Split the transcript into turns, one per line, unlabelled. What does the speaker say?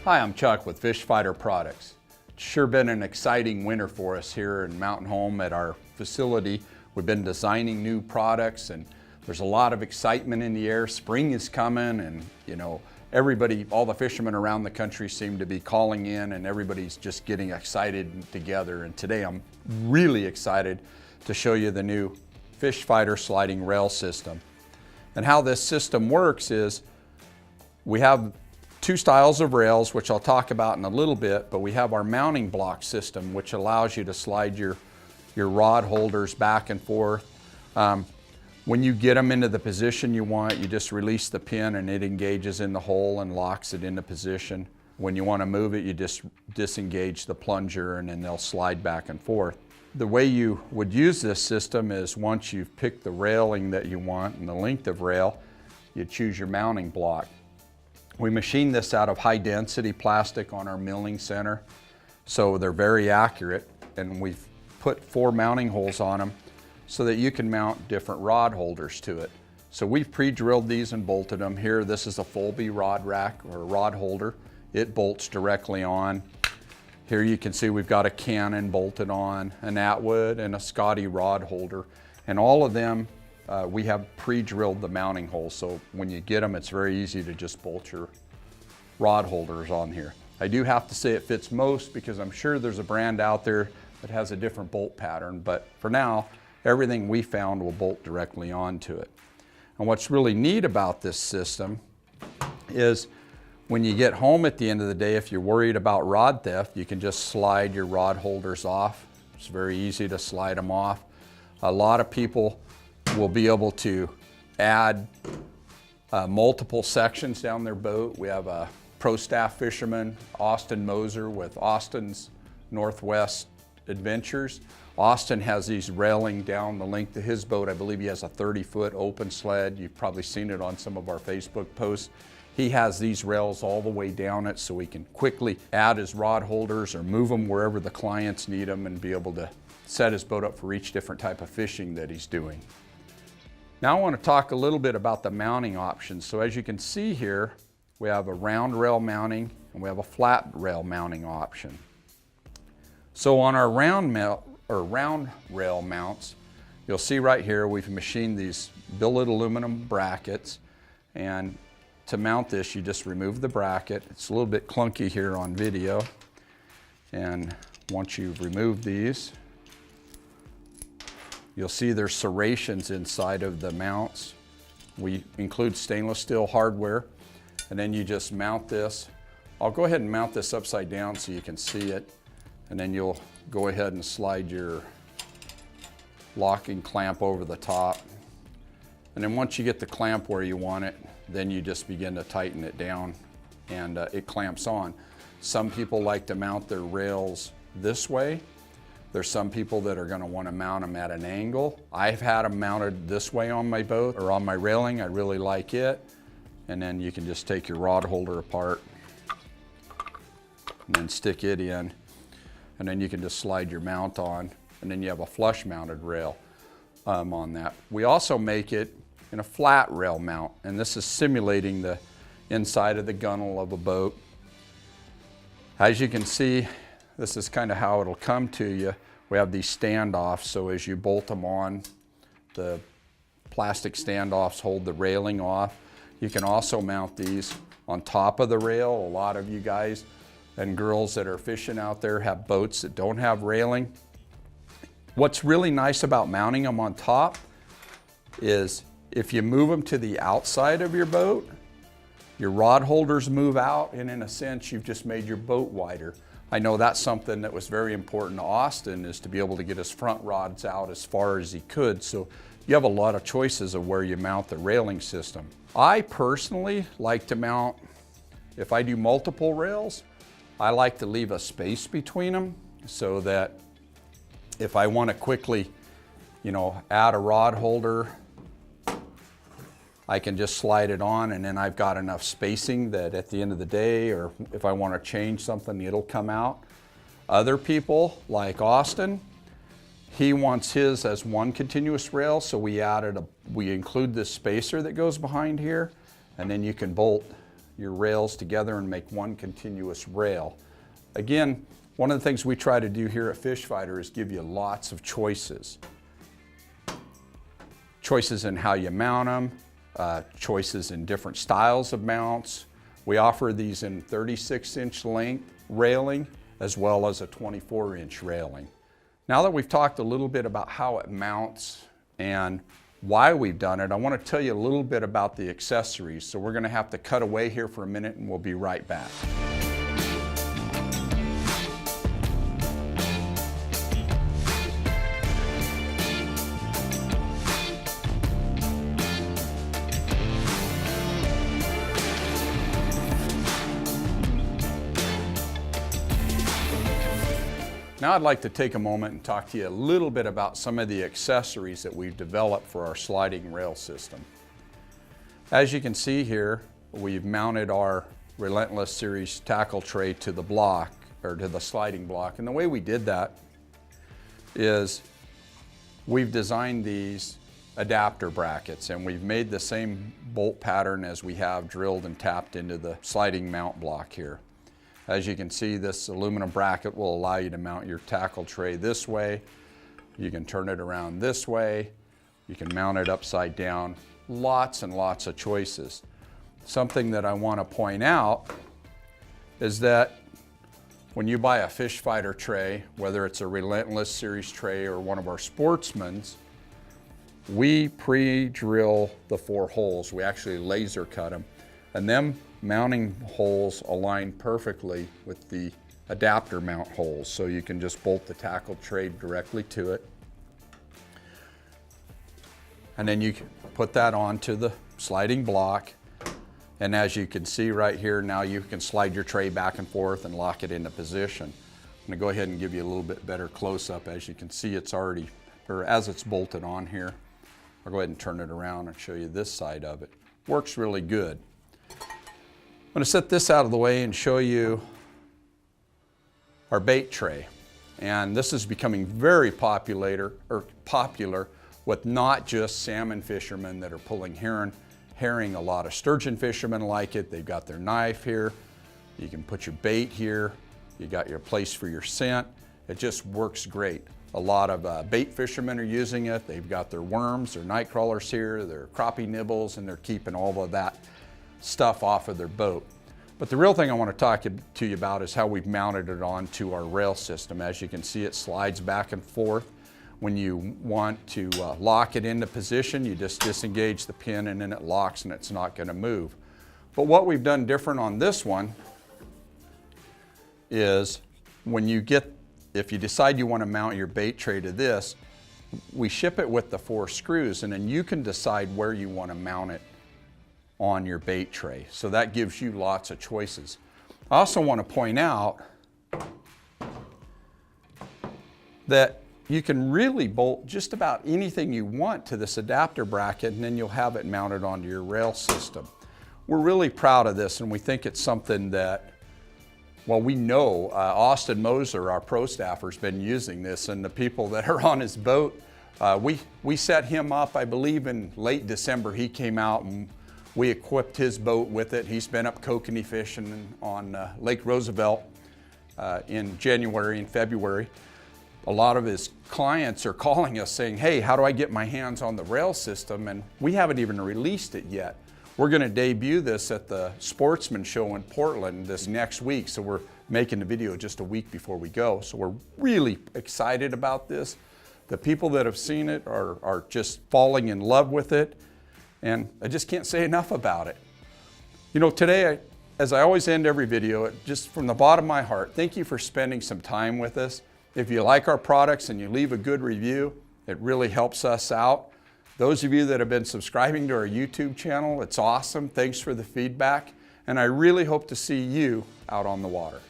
Hi, I'm Chuck with Fish Fighter Products. It's sure been an exciting winter for us here in Mountain Home at our facility. We've been designing new products and there's a lot of excitement in the air. Spring is coming and everybody, all the fishermen around the country seem to be calling in and everybody's just getting excited together. And today I'm really excited to show you the new Fish Fighter sliding rail system. And how this system works is we have two styles of rails, which I'll talk about in a little bit, but we have our mounting block system, which allows you to slide your rod holders back and forth. When you get them into the position you want, you just release the pin and it engages in the hole and locks it into position. When you want to move it, you just disengage the plunger and then they'll slide back and forth. The way you would use this system is once you've picked the railing that you want and the length of rail, you choose your mounting block. We machine this out of high density plastic on our milling center, so they're very accurate, and we've put 4 mounting holes on them so that you can mount different rod holders to it. So we've pre-drilled these and bolted them. Here, this is a Fulby rod rack or rod holder. It bolts directly on. Here you can see we've got a Cannon bolted on, an Atwood and a Scotty rod holder, and all of them we have pre-drilled the mounting holes, so when you get them, it's very easy to just bolt your rod holders on here. I do have to say it fits most because I'm sure there's a brand out there that has a different bolt pattern, but for now, everything we found will bolt directly onto it. And what's really neat about this system is when you get home at the end of the day, if you're worried about rod theft, you can just slide your rod holders off. It's very easy to slide them off. A lot of people will be able to add multiple sections down their boat. We have a pro staff fisherman, Austin Moser with Austin's Northwest Adventures. Austin has these railing down the length of his boat. I believe he has a 30-foot open sled. You've probably seen it on some of our Facebook posts. He has these rails all the way down it so he can quickly add his rod holders or move them wherever the clients need them and be able to set his boat up for each different type of fishing that he's doing. Now I want to talk a little bit about the mounting options. So as you can see here, we have a round rail mounting and we have a flat rail mounting option. So on our round rail mounts, you'll see right here we've machined these billet aluminum brackets, and to mount this you just remove the bracket. It's a little bit clunky here on video, and once you've removed these, you'll see there's serrations inside of the mounts. We include stainless steel hardware, and then you just mount this. I'll go ahead and mount this upside down so you can see it, and then you'll go ahead and slide your locking clamp over the top. And then once you get the clamp where you want it, then you just begin to tighten it down and it clamps on. Some people like to mount their rails this way. There's some people that are going to want to mount them at an angle. I've had them mounted this way on my boat or on my railing. I really like it. And then you can just take your rod holder apart and then stick it in. And then you can just slide your mount on, and then you have a flush mounted rail on that. We also make it in a flat rail mount, and this is simulating the inside of the gunnel of a boat. As you can see, this is kind of how it'll come to you. We have these standoffs, so as you bolt them on, the plastic standoffs hold the railing off. You can also mount these on top of the rail. A lot of you guys and girls that are fishing out there have boats that don't have railing. What's really nice about mounting them on top is if you move them to the outside of your boat, your rod holders move out, and in a sense you've just made your boat wider. I know that's something that was very important to Austin, is to be able to get his front rods out as far as he could, so you have a lot of choices of where you mount the railing system. I personally like to mount, if I do multiple rails, I like to leave a space between them so that if I want to quickly, add a rod holder, I can just slide it on, and then I've got enough spacing that at the end of the day, or if I want to change something, it'll come out. Other people, like Austin, he wants his as one continuous rail, so we include this spacer that goes behind here, and then you can bolt your rails together and make one continuous rail. Again, one of the things we try to do here at Fish Fighter is give you lots of choices. Choices in how you mount them, choices in different styles of mounts. We offer these in 36-inch length railing as well as a 24-inch railing. Now that we've talked a little bit about how it mounts and why we've done it, I want to tell you a little bit about the accessories. So we're going to have to cut away here for a minute and we'll be right back. Now I'd like to take a moment and talk to you a little bit about some of the accessories that we've developed for our sliding rail system. As you can see here, we've mounted our Relentless Series tackle tray to the block, or to the sliding block. And the way we did that is we've designed these adapter brackets, and we've made the same bolt pattern as we have drilled and tapped into the sliding mount block here. As you can see, this aluminum bracket will allow you to mount your tackle tray this way. You can turn it around this way. You can mount it upside down. Lots and lots of choices. Something that I want to point out is that when you buy a Fish Fighter tray, whether it's a Relentless Series tray or one of our Sportsman's, we pre-drill the 4 holes. We actually laser cut them. And them mounting holes align perfectly with the adapter mount holes. So you can just bolt the tackle tray directly to it. And then you can put that onto the sliding block. And as you can see right here, now you can slide your tray back and forth and lock it into position. I'm gonna go ahead and give you a little bit better close-up. As you can see, it's already, or as it's bolted on here. I'll go ahead and turn it around and show you this side of it. Works really good. I'm going to set this out of the way and show you our bait tray. And this is becoming very popular with not just salmon fishermen that are pulling herring. A lot of sturgeon fishermen like it. They've got their knife here. You can put your bait here. You got your place for your scent. It just works great. A lot of bait fishermen are using it. They've got their worms, their night crawlers here, their crappie nibbles, and they're keeping all of that stuff off of their boat. But the real thing I want to talk to you about is how we've mounted it onto our rail system. As you can see, it slides back and forth. When you want to lock it into position, you just disengage the pin and then it locks and it's not going to move. But what we've done different on this one is if you decide you want to mount your bait tray to this, we ship it with the 4 screws, and then you can decide where you want to mount it on your bait tray. So that gives you lots of choices. I also want to point out that you can really bolt just about anything you want to this adapter bracket, and then you'll have it mounted onto your rail system. We're really proud of this, and we think it's something that, well, we know Austin Moser, our pro staffer, has been using this, and the people that are on his boat, we set him up, I believe in late December. He came out and we equipped his boat with it. He's been up kokanee fishing on Lake Roosevelt in January and February. A lot of his clients are calling us saying, hey, how do I get my hands on the rail system? And we haven't even released it yet. We're going to debut this at the Sportsman show in Portland this next week. So we're making the video just a week before we go. So we're really excited about this. The people that have seen it are just falling in love with it. And I just can't say enough about it. You know, today, as I always end every video, just from the bottom of my heart, thank you for spending some time with us. If you like our products and you leave a good review, it really helps us out. Those of you that have been subscribing to our YouTube channel, it's awesome. Thanks for the feedback. And I really hope to see you out on the water.